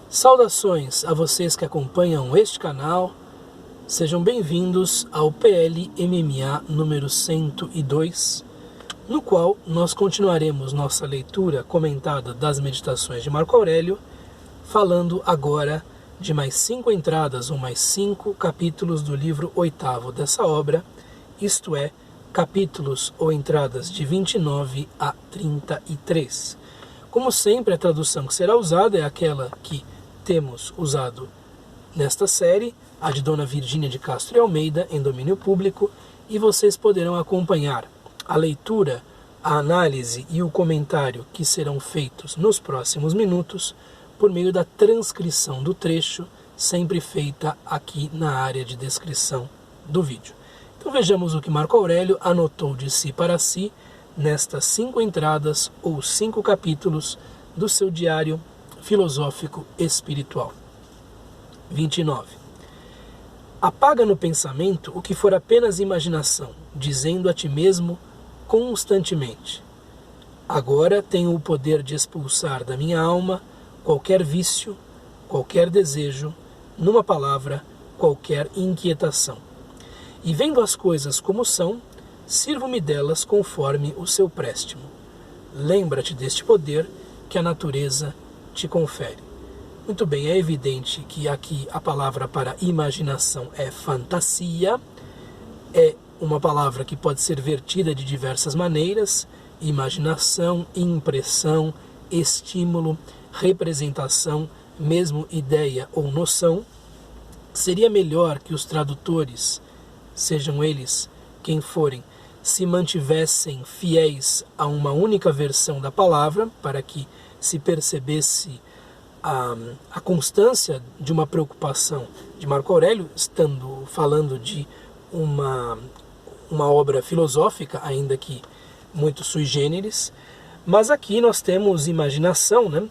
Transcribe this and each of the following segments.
Saudações a vocês que acompanham este canal, sejam bem-vindos ao PLMMA número 102, no qual nós continuaremos nossa leitura comentada das meditações de Marco Aurélio, falando agora de mais 5 entradas ou mais 5 capítulos do livro 8º dessa obra, isto é, capítulos ou entradas de 29 a 33. Como sempre, a tradução que será usada é aquela que temos usado nesta série, a de Dona Virgínia de Castro e Almeida, em domínio público, e vocês poderão acompanhar a leitura, a análise e o comentário que serão feitos nos próximos minutos por meio da transcrição do trecho, sempre feita aqui na área de descrição do vídeo. Então vejamos o que Marco Aurélio anotou de si para si nestas 5 entradas ou 5 capítulos do seu diário filosófico espiritual. 29. Apaga no pensamento o que for apenas imaginação, dizendo a ti mesmo constantemente: agora tenho o poder de expulsar da minha alma qualquer vício, qualquer desejo, numa palavra, qualquer inquietação. E vendo as coisas como são, sirvo-me delas conforme o seu préstimo. Lembra-te deste poder que a natureza te confere. Muito bem, é evidente que aqui a palavra para imaginação é fantasia, é uma palavra que pode ser vertida de diversas maneiras: imaginação, impressão, estímulo, representação, mesmo ideia ou noção. Seria melhor que os tradutores, sejam eles quem forem, se mantivessem fiéis a uma única versão da palavra, para que se percebesse a constância de uma preocupação de Marco Aurélio, estando falando de uma obra filosófica, ainda que muito sui generis. Mas aqui nós temos imaginação, né,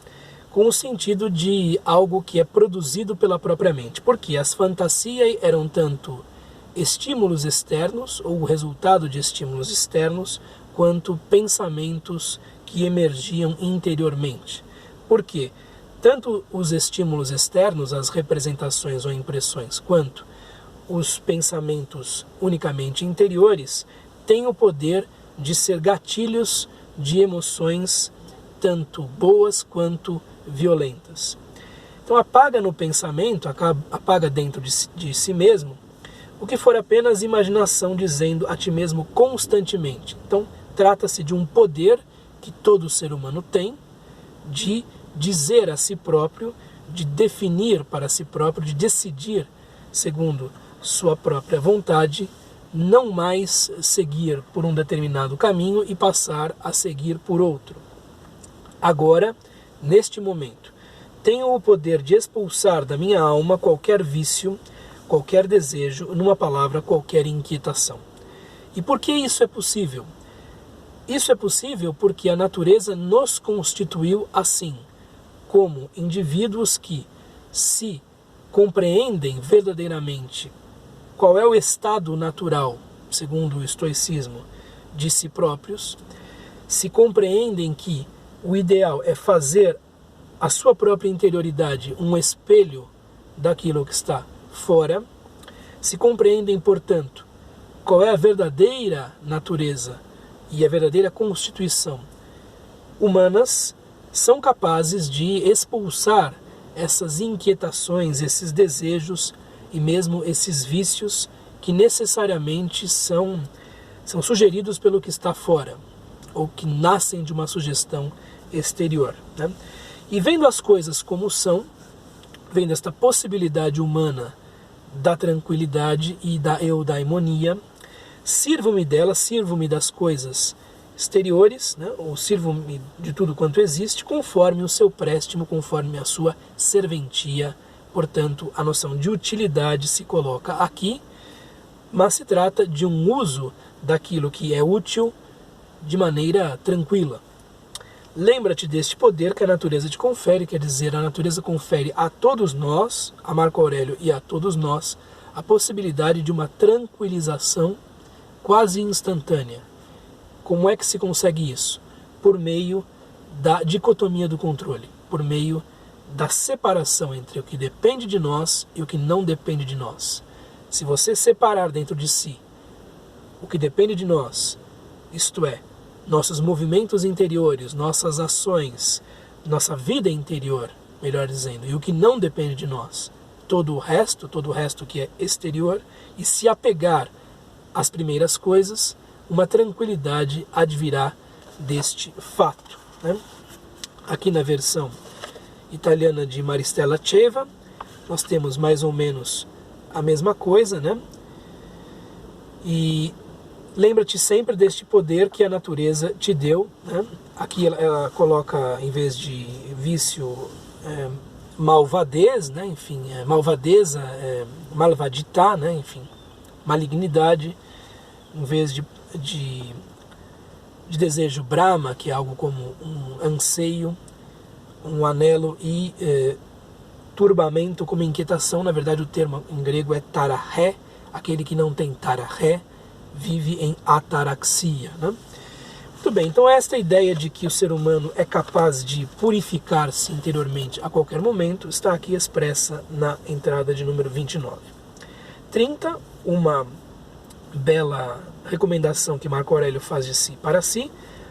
com o sentido de algo que é produzido pela própria mente, porque as fantasias eram tanto estímulos externos, ou o resultado de estímulos externos, quanto pensamentos que emergiam interiormente. Por quê? Tanto os estímulos externos, as representações ou impressões, quanto os pensamentos unicamente interiores, têm o poder de ser gatilhos de emoções tanto boas quanto violentas. Então apaga no pensamento, apaga dentro de si mesmo, o que for apenas imaginação, dizendo a ti mesmo constantemente. Então trata-se de um poder que todo ser humano tem, de dizer a si próprio, de definir para si próprio, de decidir segundo sua própria vontade, não mais seguir por um determinado caminho e passar a seguir por outro. Agora, neste momento, tenho o poder de expulsar da minha alma qualquer vício, qualquer desejo, numa palavra, qualquer inquietação. E por que isso é possível? Isso é possível porque a natureza nos constituiu assim, como indivíduos que se compreendem verdadeiramente qual é o estado natural, segundo o estoicismo, de si próprios, se compreendem que o ideal é fazer a sua própria interioridade um espelho daquilo que está fora, se compreendem, portanto, qual é a verdadeira natureza e a verdadeira constituição humanas, são capazes de expulsar essas inquietações, esses desejos e mesmo esses vícios que necessariamente são sugeridos pelo que está fora, ou que nascem de uma sugestão exterior, né? E vendo as coisas como são, vendo esta possibilidade humana da tranquilidade e da eudaimonia, sirvo-me dela, sirvo-me das coisas exteriores, né, ou sirvo-me de tudo quanto existe, conforme o seu préstimo, conforme a sua serventia. Portanto, a noção de utilidade se coloca aqui, mas se trata de um uso daquilo que é útil de maneira tranquila. Lembra-te deste poder que a natureza te confere, quer dizer, a natureza confere a todos nós, a Marco Aurélio e a todos nós, a possibilidade de uma tranquilização quase instantânea. Como é que se consegue isso? Por meio da dicotomia do controle, por meio da separação entre o que depende de nós e o que não depende de nós. Se você separar dentro de si o que depende de nós, isto é, nossos movimentos interiores, nossas ações, nossa vida interior, melhor dizendo, e o que não depende de nós, todo o resto que é exterior, e se apegar às primeiras coisas, uma tranquilidade advirá deste fato, né? Aqui na versão italiana de Maristella Ceva, nós temos mais ou menos a mesma coisa, né? E lembra-te sempre deste poder que a natureza te deu, né? Aqui ela coloca, em vez de vício, malvadez, né? Enfim, malvadeza, malvadità, né? Enfim, malignidade, em vez de desejo Brahma, que é algo como um anseio, um anelo, e turbamento como inquietação. Na verdade o termo em grego é tarahé. Aquele que não tem tarahé vive em ataraxia, né? Muito bem, então esta ideia de que o ser humano é capaz de purificar-se interiormente a qualquer momento está aqui expressa na entrada de número 29. 30, uma bela recomendação que Marco Aurélio faz de si para si: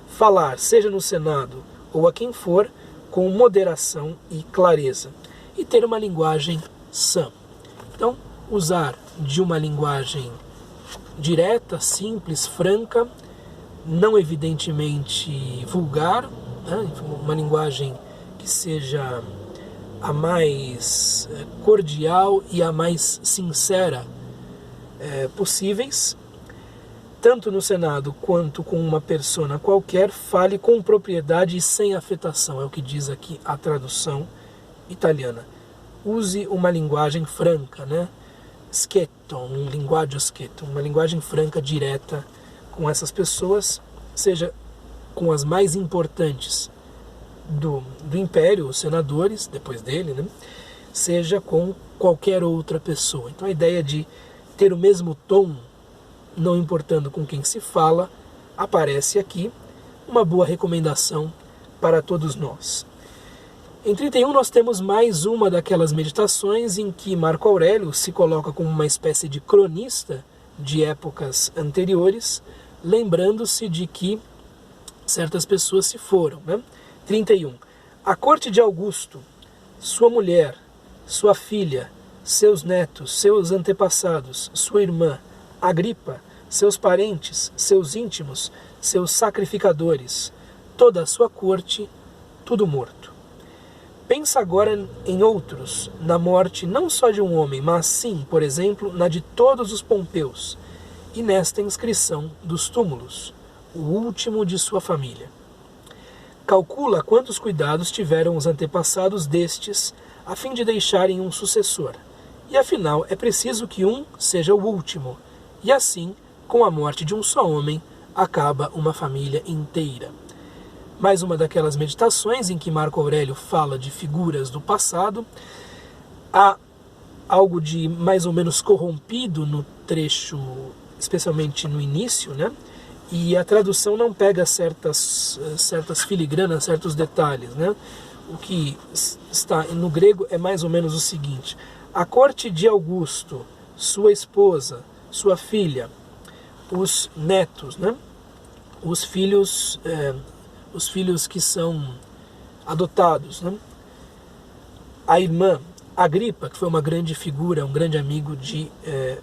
falar, seja no Senado ou a quem for, com moderação e clareza, e ter uma linguagem sã. Então, usar de uma linguagem direta, simples, franca, não evidentemente vulgar, né? Uma linguagem que seja a mais cordial e a mais sincera possíveis. Tanto no Senado quanto com uma persona qualquer, fale com propriedade e sem afetação, é o que diz aqui a tradução italiana. Use uma linguagem franca, né? Schietto, um linguaggio schietto, uma linguagem franca, direta com essas pessoas, seja com as mais importantes do império, os senadores, depois dele, né? Seja com qualquer outra pessoa. Então a ideia de ter o mesmo tom, não importando com quem se fala, aparece aqui, uma boa recomendação para todos nós. Em 31 nós temos mais uma daquelas meditações em que Marco Aurélio se coloca como uma espécie de cronista de épocas anteriores, lembrando-se de que certas pessoas se foram, né? 31. A corte de Augusto, sua mulher, sua filha, seus netos, seus antepassados, sua irmã, Agripa, seus parentes, seus íntimos, seus sacrificadores, toda a sua corte, tudo morto. Pensa agora em outros, na morte não só de um homem, mas sim, por exemplo, na de todos os pompeus, e nesta inscrição dos túmulos, o último de sua família. Calcula quantos cuidados tiveram os antepassados destes, a fim de deixarem um sucessor, e afinal é preciso que um seja o último, e assim, com a morte de um só homem, acaba uma família inteira. Mais uma daquelas meditações em que Marco Aurélio fala de figuras do passado. Há algo de mais ou menos corrompido no trecho, especialmente no início, né? E a tradução não pega certas filigranas, certos detalhes, né? O que está no grego é mais ou menos o seguinte: a corte de Augusto, sua esposa, sua filha, os netos, né? Os filhos que são adotados, né? A irmã Agripa, que foi uma grande figura, um grande amigo de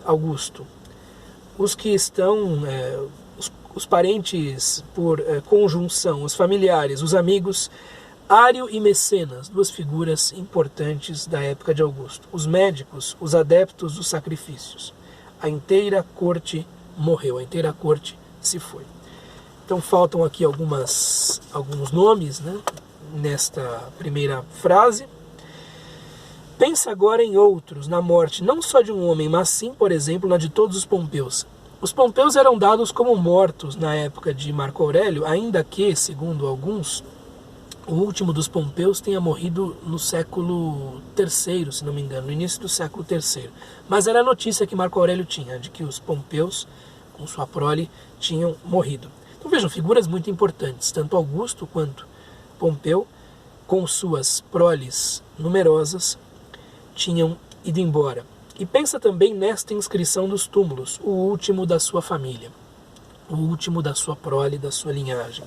Augusto. Os que estão, os parentes por conjunção, os familiares, os amigos, Ário e Mecenas, duas figuras importantes da época de Augusto. Os médicos, os adeptos dos sacrifícios. A inteira corte morreu, a inteira corte se foi. Então faltam aqui alguns nomes, né, nesta primeira frase. Pensa agora em outros, na morte não só de um homem, mas sim, por exemplo, na de todos os pompeus. Os pompeus eram dados como mortos na época de Marco Aurélio, ainda que, segundo alguns, o último dos pompeus tenha morrido no século III, se não me engano, no início do século III. Mas era a notícia que Marco Aurélio tinha, de que os pompeus, com sua prole, tinham morrido. Então vejam, figuras muito importantes, tanto Augusto quanto Pompeu, com suas proles numerosas, tinham ido embora. E pensa também nesta inscrição dos túmulos, o último da sua família, o último da sua prole, da sua linhagem.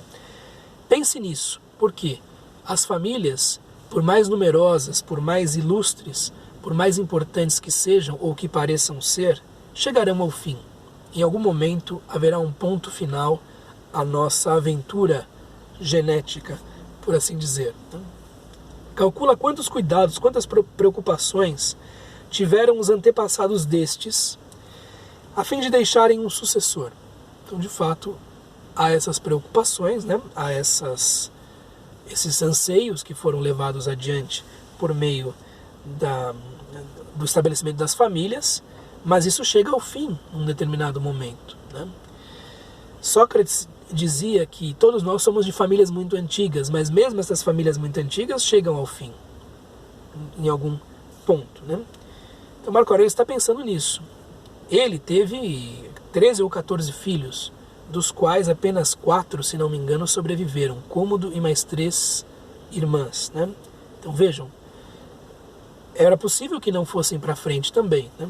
Pense nisso, porque as famílias, por mais numerosas, por mais ilustres, por mais importantes que sejam ou que pareçam ser, chegarão ao fim. Em algum momento haverá um ponto final à nossa aventura genética, por assim dizer. Calcula quantos cuidados, quantas preocupações tiveram os antepassados destes, a fim de deixarem um sucessor. Então, de fato, há essas preocupações, né? Há esses anseios que foram levados adiante por meio do estabelecimento das famílias, mas isso chega ao fim em um determinado momento, né? Sócrates dizia que todos nós somos de famílias muito antigas, mas mesmo essas famílias muito antigas chegam ao fim, em algum ponto, né? Então Marco Aurélio está pensando nisso. Ele teve 13 ou 14 filhos, dos quais apenas 4, se não me engano, sobreviveram, Cômodo e mais 3 irmãs, né? Então vejam, era possível que não fossem para frente também, né?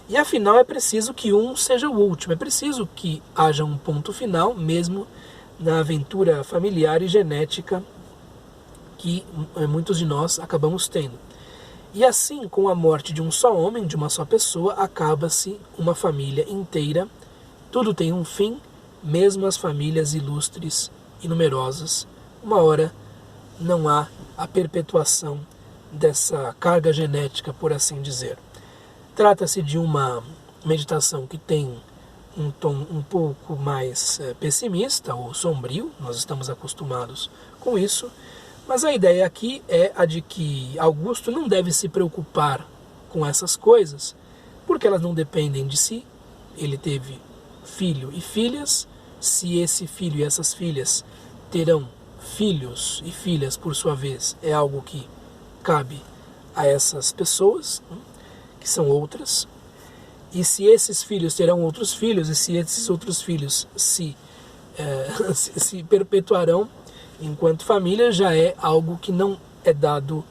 E afinal é preciso que um seja o último, é preciso que haja um ponto final, mesmo na aventura familiar e genética que muitos de nós acabamos tendo. E assim, com a morte de um só homem, de uma só pessoa, acaba-se uma família inteira, tudo tem um fim, mesmo as famílias ilustres e numerosas. Uma hora não há a perpetuação dessa carga genética, por assim dizer. Trata-se de uma meditação que tem um tom um pouco mais pessimista ou sombrio, nós estamos acostumados com isso, mas a ideia aqui é a de que Augusto não deve se preocupar com essas coisas, porque elas não dependem de si. Ele teve filho e filhas, se esse filho e essas filhas terão filhos e filhas por sua vez, é algo que cabe a essas pessoas, que são outras, e se esses filhos terão outros filhos, e se esses outros filhos se perpetuarão enquanto família, já é algo que não é dado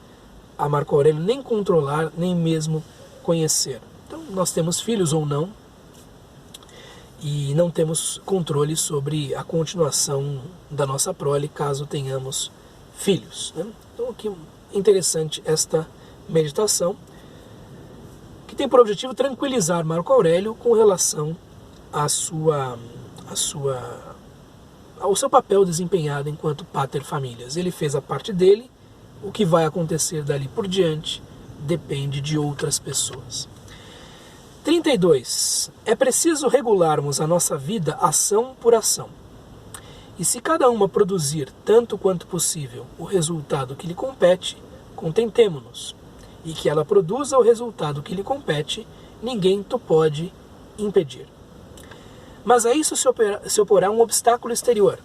a Marco Aurélio nem controlar, nem mesmo conhecer. Então nós temos filhos ou não, e não temos controle sobre a continuação da nossa prole, caso tenhamos filhos, né? Então aqui interessante esta meditação, que tem por objetivo tranquilizar Marco Aurélio com relação ao seu papel desempenhado enquanto pater familias. Ele fez a parte dele, o que vai acontecer dali por diante depende de outras pessoas. 32. É preciso regularmos a nossa vida ação por ação. E se cada uma produzir tanto quanto possível o resultado que lhe compete, contentemo-nos. E que ela produza o resultado que lhe compete, ninguém tu pode impedir. Mas a isso se oporá um obstáculo exterior.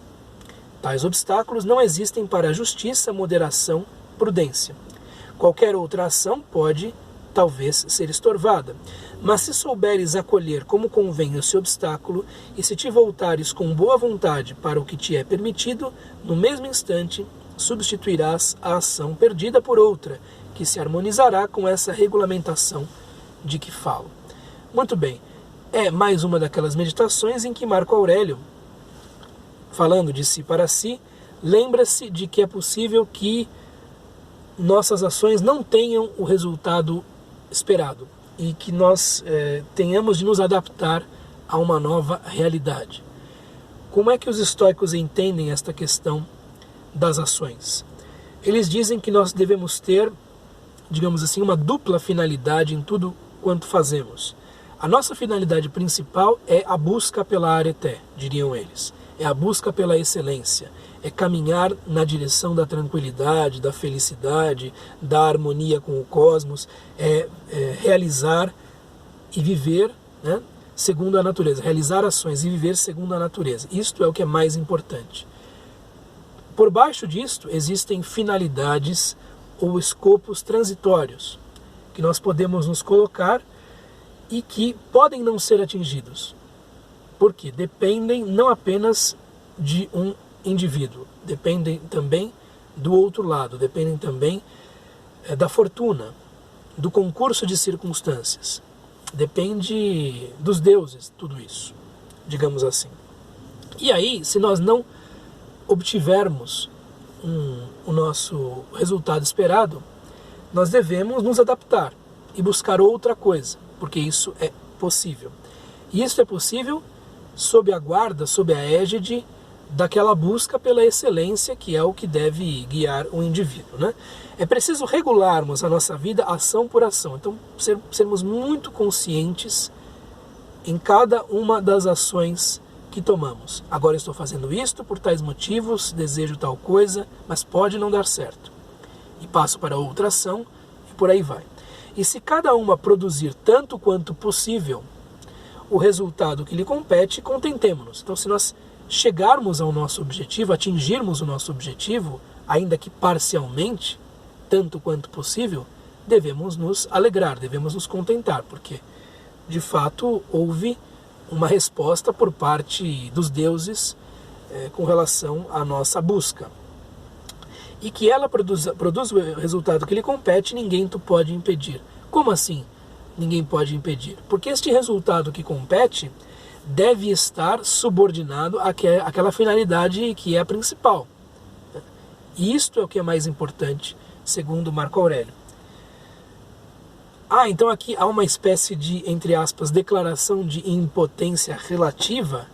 Tais obstáculos não existem para a justiça, moderação, prudência. Qualquer outra ação pode, talvez, ser estorvada. Mas se souberes acolher como convém esse obstáculo, e se te voltares com boa vontade para o que te é permitido, no mesmo instante substituirás a ação perdida por outra, que se harmonizará com essa regulamentação de que falo. Muito bem, é mais uma daquelas meditações em que Marco Aurélio, falando de si para si, lembra-se de que é possível que nossas ações não tenham o resultado esperado e que nós tenhamos de nos adaptar a uma nova realidade. Como é que os estoicos entendem esta questão das ações? Eles dizem que nós devemos ter, digamos assim, uma dupla finalidade em tudo quanto fazemos. A nossa finalidade principal é a busca pela areté, diriam eles. É a busca pela excelência. É caminhar na direção da tranquilidade, da felicidade, da harmonia com o cosmos. É realizar e viver, né, segundo a natureza. Realizar ações e viver segundo a natureza. Isto é o que é mais importante. Por baixo disto existem finalidades ou escopos transitórios que nós podemos nos colocar e que podem não ser atingidos. Porque dependem não apenas de um indivíduo, dependem também do outro lado, dependem também da fortuna, do concurso de circunstâncias. Depende dos deuses, tudo isso, digamos assim. E aí, se nós não obtivermos o nosso resultado esperado, nós devemos nos adaptar e buscar outra coisa, porque isso é possível. E isso é possível sob a guarda, sob a égide daquela busca pela excelência, que é o que deve guiar o indivíduo, né? É preciso regularmos a nossa vida ação por ação. Então, sermos muito conscientes em cada uma das ações que tomamos. Agora estou fazendo isto por tais motivos, desejo tal coisa, mas pode não dar certo. E passo para outra ação e por aí vai. E se cada uma produzir tanto quanto possível o resultado que lhe compete, contentemo-nos. Então, se nós chegarmos ao nosso objetivo, atingirmos o nosso objetivo, ainda que parcialmente, tanto quanto possível, devemos nos alegrar, devemos nos contentar, porque, de fato, houve uma resposta por parte dos deuses com relação à nossa busca. E que ela produz o resultado que lhe compete, ninguém tu pode impedir. Como assim ninguém pode impedir? Porque este resultado que compete deve estar subordinado àquela finalidade que é a principal. E isto é o que é mais importante, segundo Marco Aurélio. Então aqui há uma espécie de, entre aspas, declaração de impotência relativa,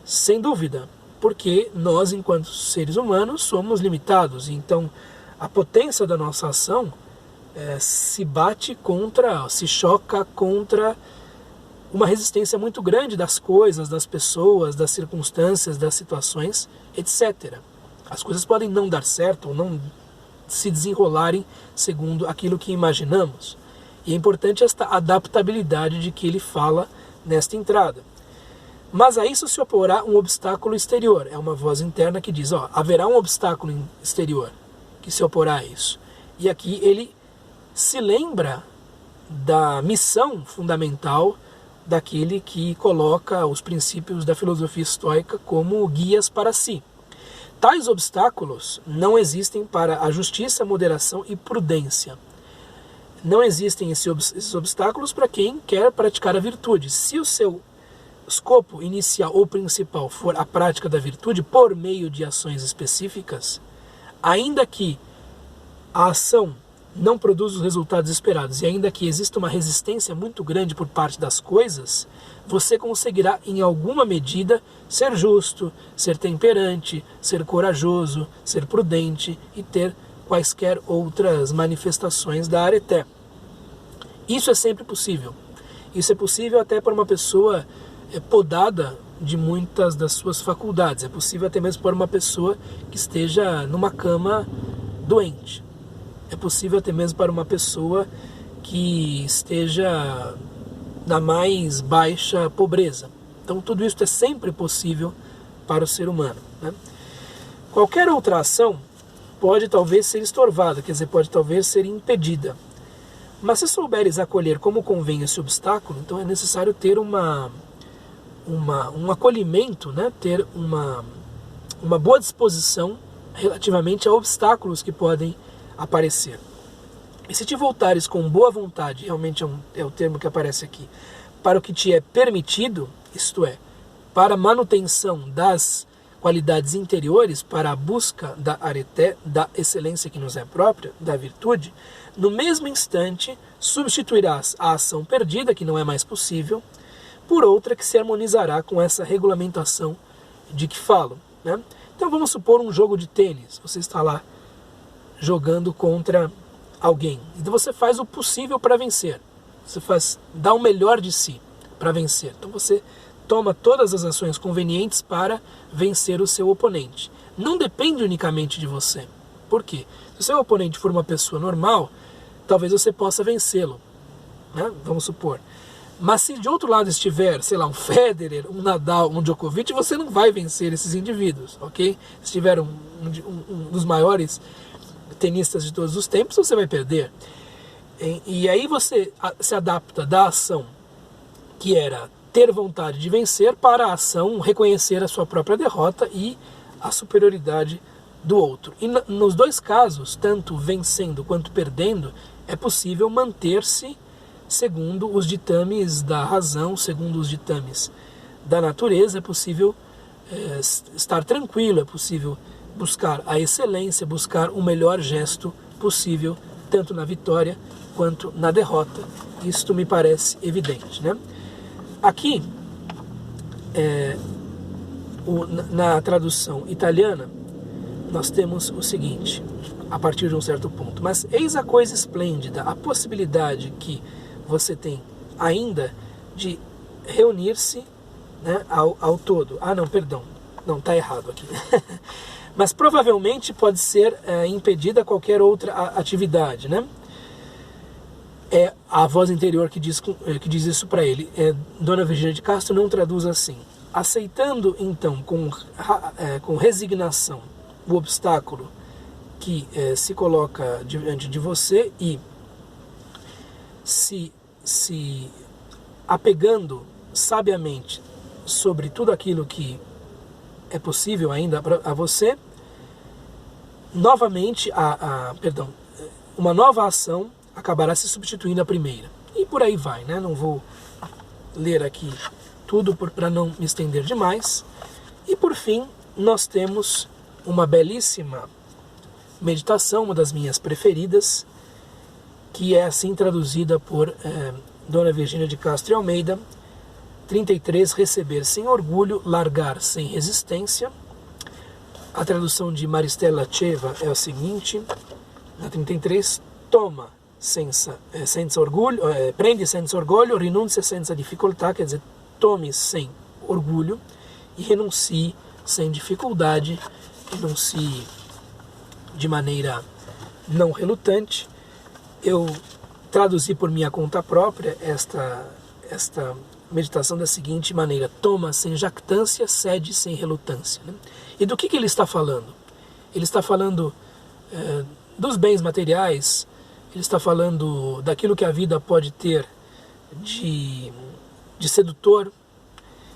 sem dúvida, porque nós, enquanto seres humanos, somos limitados. Então, a potência da nossa ação se choca contra uma resistência muito grande das coisas, das pessoas, das circunstâncias, das situações, etc. As coisas podem não dar certo ou não se desenrolarem segundo aquilo que imaginamos. E é importante esta adaptabilidade de que ele fala nesta entrada. Mas a isso se oporá um obstáculo exterior. É uma voz interna que diz, haverá um obstáculo exterior que se oporá a isso. E aqui ele se lembra da missão fundamental daquele que coloca os princípios da filosofia estoica como guias para si. Tais obstáculos não existem para a justiça, moderação e prudência. Não existem esses obstáculos para quem quer praticar a virtude. Se o seu escopo inicial ou principal for a prática da virtude por meio de ações específicas, ainda que a ação não produza os resultados esperados e ainda que exista uma resistência muito grande por parte das coisas, você conseguirá em alguma medida ser justo, ser temperante, ser corajoso, ser prudente e ter quaisquer outras manifestações da areté. Isso é sempre possível. Isso é possível até para uma pessoa podada de muitas das suas faculdades. É possível até mesmo para uma pessoa que esteja numa cama doente. É possível até mesmo para uma pessoa que esteja na mais baixa pobreza. Então tudo isso é sempre possível para o ser humano, né? Qualquer outra ação pode talvez ser estorvada, quer dizer, pode talvez ser impedida. Mas se souberes acolher como convém esse obstáculo, então é necessário ter um acolhimento, né? Ter uma boa disposição relativamente a obstáculos que podem aparecer. E se te voltares com boa vontade, realmente é o termo que aparece aqui, para o que te é permitido, isto é, para a manutenção das qualidades interiores, para a busca da areté, da excelência que nos é própria, da virtude, no mesmo instante substituirás a ação perdida, que não é mais possível, por outra que se harmonizará com essa regulamentação de que falo, né? Então vamos supor um jogo de tênis, você está lá jogando contra alguém, então você faz o possível para vencer, dá o melhor de si para vencer, então você toma todas as ações convenientes para vencer o seu oponente. Não depende unicamente de você. Por quê? Se o seu oponente for uma pessoa normal, talvez você possa vencê-lo, né? Vamos supor. Mas se de outro lado estiver, sei lá, um Federer, um Nadal, um Djokovic, você não vai vencer esses indivíduos, ok? Se tiver um dos maiores tenistas de todos os tempos, você vai perder. E aí você se adapta da ação que era ter vontade de vencer para a ação reconhecer a sua própria derrota e a superioridade do outro. E nos dois casos, tanto vencendo quanto perdendo, é possível manter-se segundo os ditames da razão, segundo os ditames da natureza. É possível estar tranquilo, é possível buscar a excelência, buscar o melhor gesto possível, tanto na vitória quanto na derrota. Isto me parece evidente, né? Aqui, na tradução italiana, nós temos o seguinte, a partir de um certo ponto: mas eis a coisa esplêndida, a possibilidade que você tem ainda de reunir-se, né, ao todo. Não, perdão, não, está errado aqui. Mas provavelmente pode ser impedida qualquer outra atividade, né? É a voz interior que diz isso para ele. Dona Virgínia de Castro não traduz assim: aceitando então com resignação o obstáculo que se coloca diante de você e se apegando sabiamente sobre tudo aquilo que é possível ainda a você, novamente, uma nova ação acabará se substituindo à primeira. E por aí vai, né? Não vou ler aqui tudo para não me estender demais. E por fim, nós temos uma belíssima meditação, uma das minhas preferidas, que é assim traduzida por Dona Virgínia de Castro e Almeida. 33, receber sem orgulho, largar sem resistência. A tradução de Maristella Ceva é o seguinte, na 33, toma senza orgulho, prende senza orgulho, rinuncia senza difficoltà, quer dizer, tome sem orgulho e renuncie sem dificuldade, renuncie de maneira não relutante. Eu traduzi por minha conta própria esta meditação da seguinte maneira: toma sem jactância, cede sem relutância, né? E do que ele está falando? Ele está falando dos bens materiais, ele está falando daquilo que a vida pode ter de sedutor,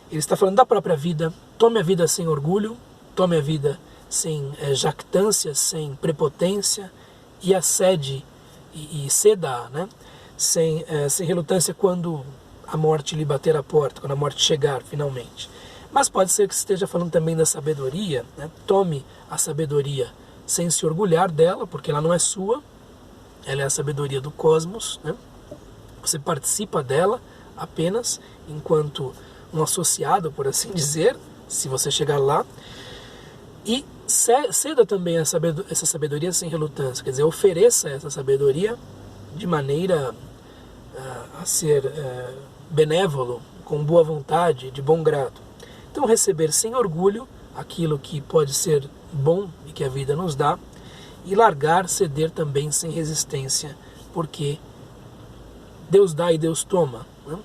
ele está falando da própria vida. Tome a vida sem orgulho, tome a vida sem jactância, sem prepotência, e acede e ceda, né? Sem relutância quando a morte lhe bater à porta, quando a morte chegar finalmente. Mas pode ser que esteja falando também da sabedoria, né? Tome a sabedoria sem se orgulhar dela, porque ela não é sua, ela é a sabedoria do cosmos, né? Você participa dela apenas enquanto um associado, por assim dizer, se você chegar lá. E ceda também essa sabedoria sem relutância, quer dizer, ofereça essa sabedoria de maneira a ser benévolo, com boa vontade, de bom grado. Então, receber sem orgulho aquilo que pode ser bom e que a vida nos dá, e largar, ceder também sem resistência, porque Deus dá e Deus toma, né?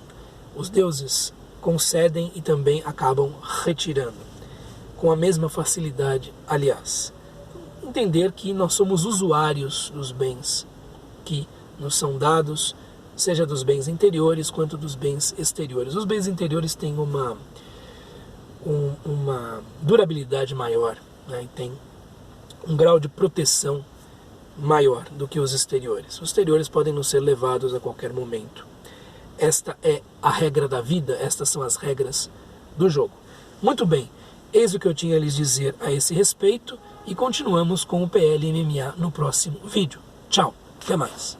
Os deuses concedem e também acabam retirando, com a mesma facilidade, aliás. Entender que nós somos usuários dos bens que nos são dados, seja dos bens interiores quanto dos bens exteriores. Os bens interiores têm uma durabilidade maior, né? E tem um grau de proteção maior do que os exteriores. Os exteriores podem nos ser levados a qualquer momento. Esta é a regra da vida, estas são as regras do jogo. Muito bem, eis o que eu tinha a lhes dizer a esse respeito, e continuamos com o PL MMA no próximo vídeo. Tchau, até mais.